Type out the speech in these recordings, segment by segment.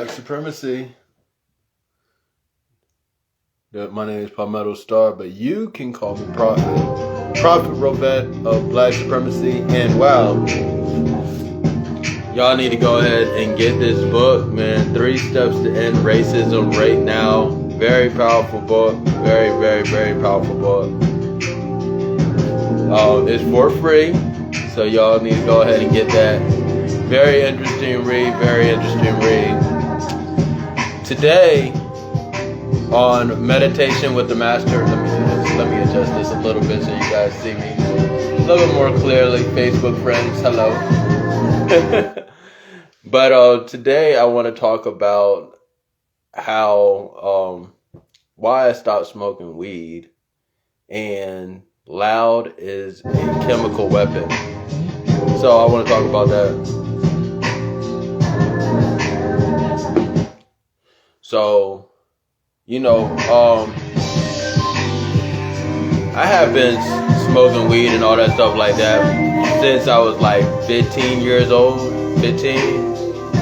Black Supremacy. My name is Palmetto Star, but you can call me Prophet. Prophet Rovette of Black Supremacy. And wow, y'all need to go ahead and get this book, man. 3 Steps to End Racism Right Now. Very powerful book. Very, very, very powerful book. It's for free, so y'all need to go ahead and get that. Very interesting read. Very interesting read. Today, on Meditation with the Master, let me adjust this a little bit so you guys see me a little bit more clearly. Facebook friends, hello. But today I want to talk about how why I stopped smoking weed, and loud is a chemical weapon. So I want to talk about that. So, I have been smoking weed and all that stuff like that since I was like 15 years old,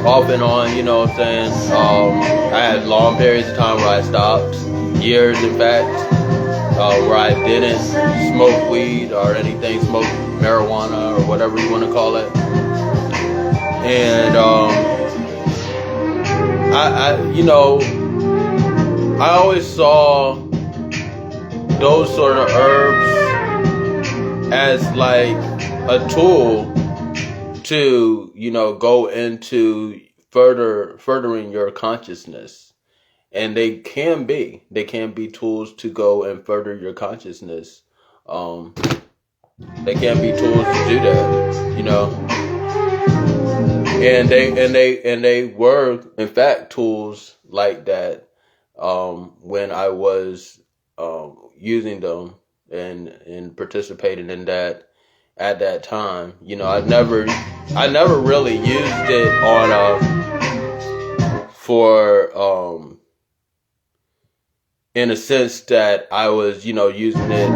off and on, you know what I'm saying? I had long periods of time where I stopped, years in fact, where I didn't smoke weed or anything, smoke marijuana or whatever you want to call it. And I always saw those sort of herbs as like a tool to, go into furthering your consciousness. And they can be tools to go and further your consciousness. They can be tools to do that, And they were in fact tools like that when I was using them and participating in that at that time. I never really used it in a sense that I was, using it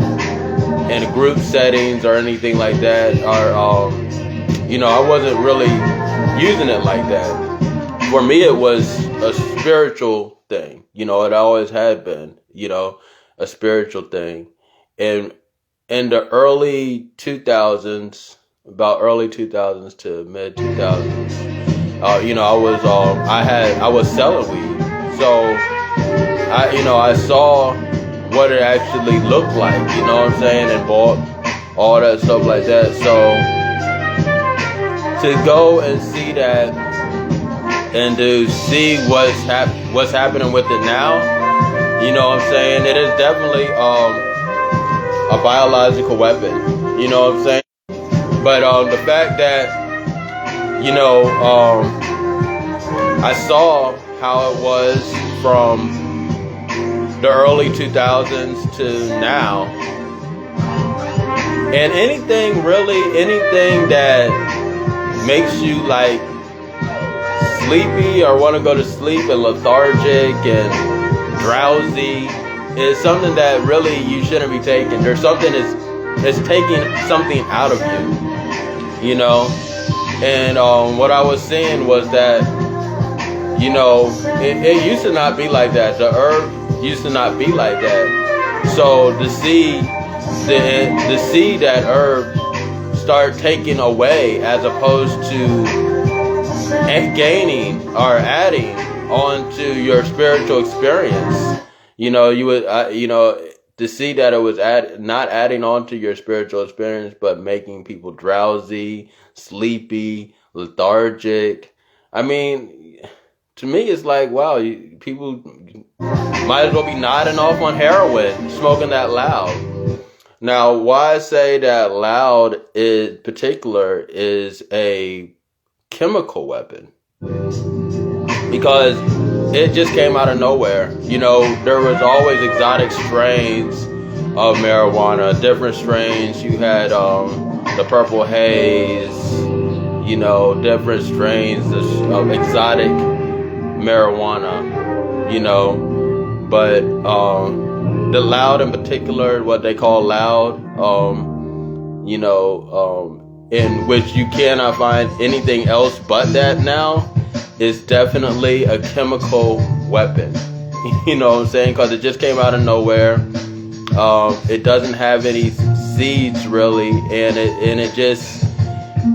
in group settings or anything like that, or I wasn't really using it like that. For me, it was a spiritual thing. It always had been, a spiritual thing. And in the early 2000s, about early 2000s to mid 2000s, I was selling weed. So I saw what it actually looked like, and bought all that stuff like that. So to go and see that and to see what's happening with it now, it is definitely a biological weapon, but the fact that I saw how it was from the early 2000s to now, and anything that makes you like sleepy or want to go to sleep and lethargic and drowsy is something that really you shouldn't be taking. There's something it's taking something out of you, and what I was saying was that it used to not be like that. The herb used to not be like that. So to see that herb start taking away as opposed to gaining or adding onto your spiritual experience, you would to see that it was not adding on to your spiritual experience, but making people drowsy, sleepy, lethargic. I mean, to me, it's like, wow, people might as well be nodding off on heroin, smoking that loud. Now, why I say that loud in particular is a chemical weapon, because it just came out of nowhere. There was always exotic strains of marijuana, different strains. You had the purple haze, different strains of exotic marijuana, but the loud in particular, what they call loud, in which you cannot find anything else but that now. is definitely a chemical weapon. You know what I'm saying? Because it just came out of nowhere. It doesn't have any seeds really, and it just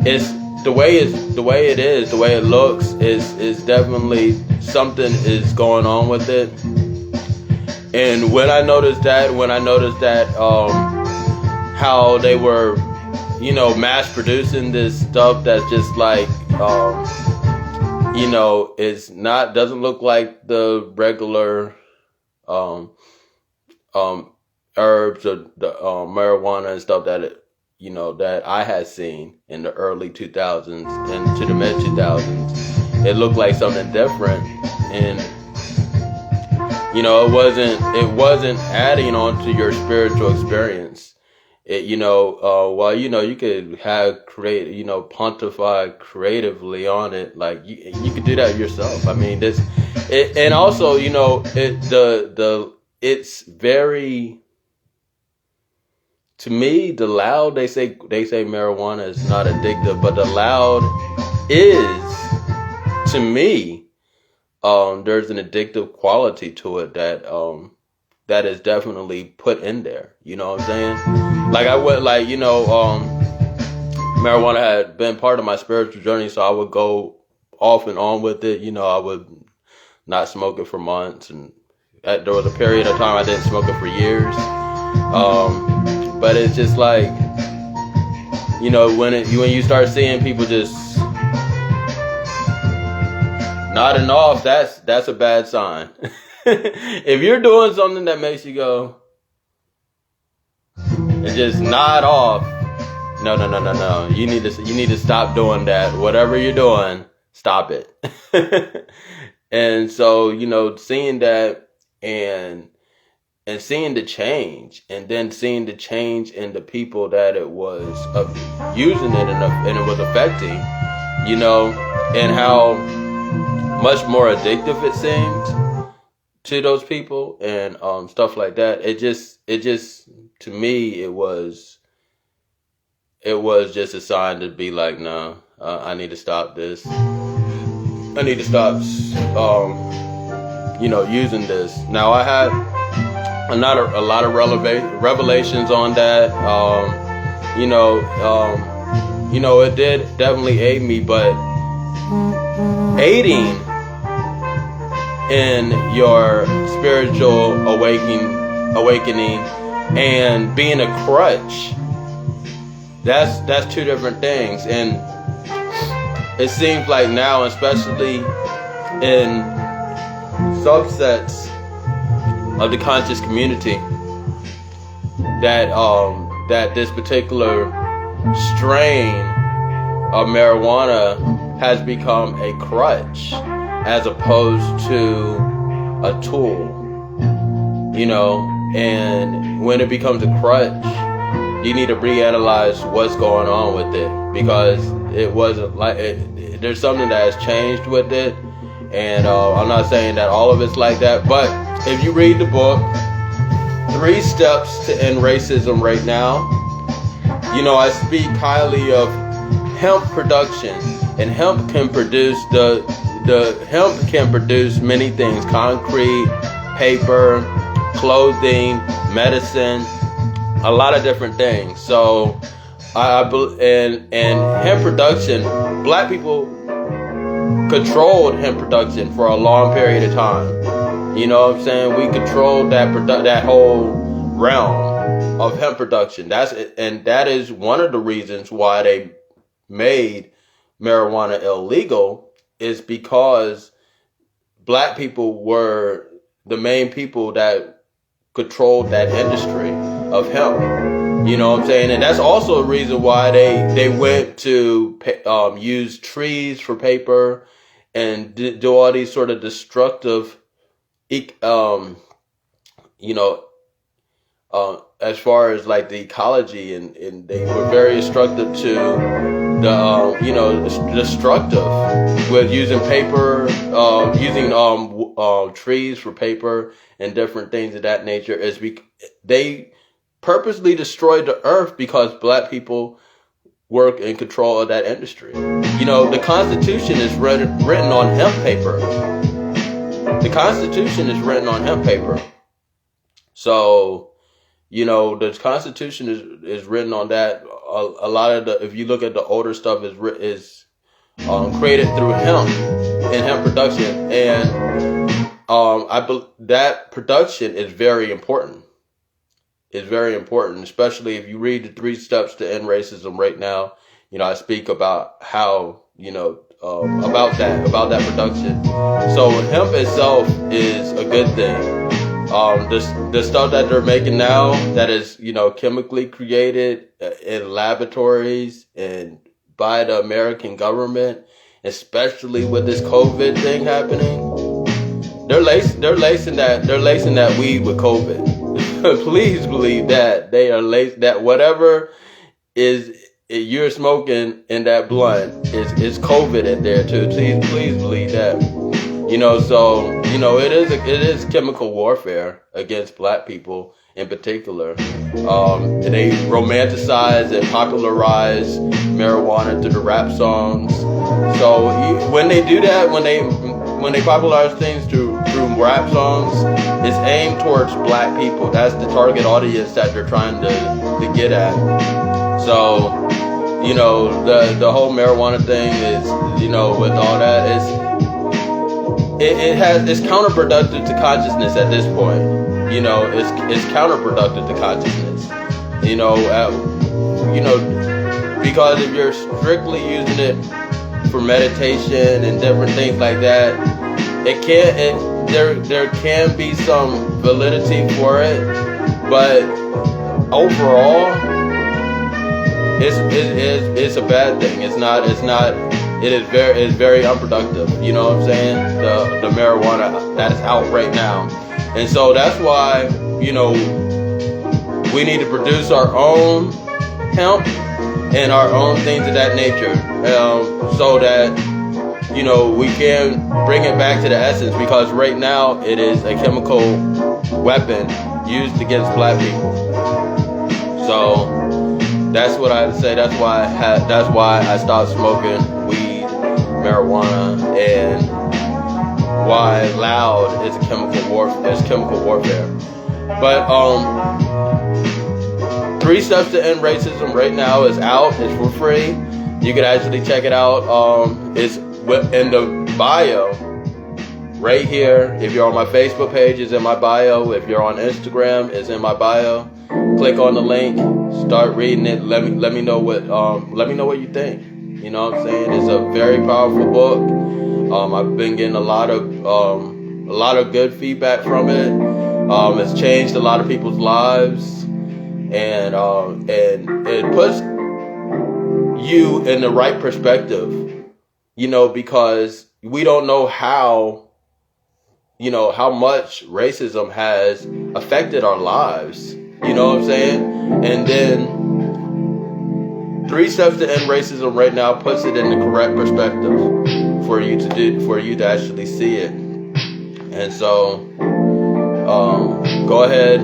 it's the way it looks is definitely something is going on with it. And when I noticed that how they were, mass producing this stuff that's just like doesn't look like the regular herbs or the marijuana and stuff that I had seen in the early 2000s into the mid 2000s. It looked like something different, and it wasn't adding on to your spiritual experience. It, you could pontify creatively on it. Like you could do that yourself. I mean, and also, it's very, to me, the loud, they say marijuana is not addictive, but the loud is, to me, there's an addictive quality to it that is definitely put in there. You know what I'm saying? Like marijuana had been part of my spiritual journey, so I would go off and on with it. I would not smoke it for months, and there was a period of time I didn't smoke it for years. But it's just like, when you start seeing people just nodding off, that's a bad sign. If you're doing something that makes you go and just nod off, no. You need to stop doing that. Whatever you're doing, stop it. And so, seeing that and seeing the change, and then seeing the change in the people that it was using it and it was affecting, and how much more addictive it seemed to those people and stuff like that. It just to me it was just a sign to be like, no, I need to stop this. I need to stop using this. Now I had a lot of revelations on that. It did definitely aid me, but aiding in your spiritual awakening and being a crutch, that's two different things. And it seems like now, especially in subsets of the conscious community, that this particular strain of marijuana has become a crutch as opposed to a tool, and when it becomes a crutch, you need to reanalyze what's going on with it, because it wasn't like it, there's something that has changed with it. And I'm not saying that all of it's like that, but if you read the book 3 Steps to End Racism right now, I speak highly of hemp production, and hemp can produce hemp can produce many things: concrete, paper, clothing, medicine, a lot of different things. So and hemp production, black people controlled hemp production for a long period of time. You know what I'm saying? We controlled that whole realm of hemp production. That is one of the reasons why they made marijuana illegal, is because black people were the main people that controlled that industry of hemp. You know what I'm saying? And that's also a reason why they went to use trees for paper and do all these sort of destructive, as far as like the ecology, and they were very destructive to destructive with using paper, using trees for paper and different things of that nature. They purposely destroyed the earth because black people work in control of that industry. the Constitution is written on hemp paper. The Constitution is written on hemp paper. So, the Constitution is written on that. A lot of if you look at the older stuff, is created through hemp and hemp production, and that production is very important. It's very important, especially if you read the 3 Steps to End Racism right now. I speak about how about that production. So hemp itself is a good thing. The stuff that they're making now that is, chemically created in laboratories and by the American government, especially with this COVID thing happening, they're lacing that weed with COVID. Please believe that they are that whatever you're smoking in that blunt is COVID in there too. Please believe that. So it is chemical warfare against black people in particular. They romanticize and popularize marijuana through the rap songs. So when they do that, when they popularize things through rap songs, it's aimed towards black people. That's the target audience that they're trying to get at. So the whole marijuana thing is, with all that, it's counterproductive to consciousness at this point. It's counterproductive to consciousness. Because if you're strictly using it for meditation and different things like that, there can be some validity for it, but overall, it's a bad thing. It's very unproductive. You know what I'm saying? The marijuana that is out right now. And so that's why, we need to produce our own hemp and our own things of that nature, so that, we can bring it back to the essence, because right now it is a chemical weapon used against black people. So that's what I would say. That's why I stopped smoking weed, marijuana, and why loud is chemical warfare. But 3 Steps to End Racism right now is out. It's for free. You can actually check it out. It's in the bio right here. If you're on my Facebook page, it's in my bio. If you're on Instagram, it's in my bio. Click on the link. Start reading it. Let me know what you think. You know what I'm saying? It's a very powerful book. I've been getting a lot of good feedback from it. It's changed a lot of people's lives, and it puts you in the right perspective. Because we don't know how much racism has affected our lives. You know what I'm saying? And then 3 Steps to End Racism right now puts it in the correct perspective for you to actually see it. And so, go ahead,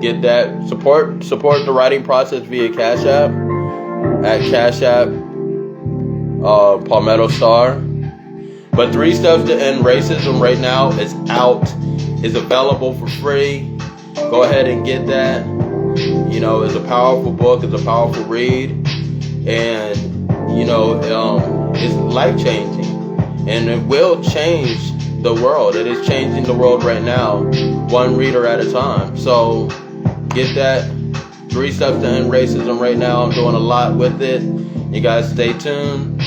get that support the writing process via Cash App at Cash App Palmetto Star. But 3 Steps to End Racism right now is out, is available for free. Go ahead and get that. It's a powerful book, it's a powerful read, and it's life-changing, and it will change the world. It is changing the world right now, one reader at a time. So get that 3 Steps to End Racism right now. I'm doing a lot with it. You guys stay tuned,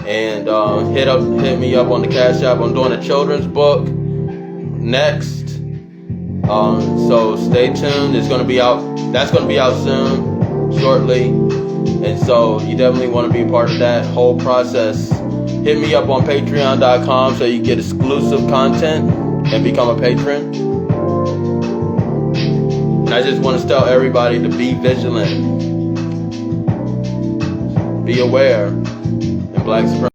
and hit me up on the Cash App. I'm doing a children's book next. So stay tuned. It's going to be out. That's going to be out soon, shortly. And so you definitely want to be a part of that whole process. Hit me up on patreon.com so you get exclusive content and become a patron. And I just want to tell everybody to be vigilant. Be aware. And Black supremacy.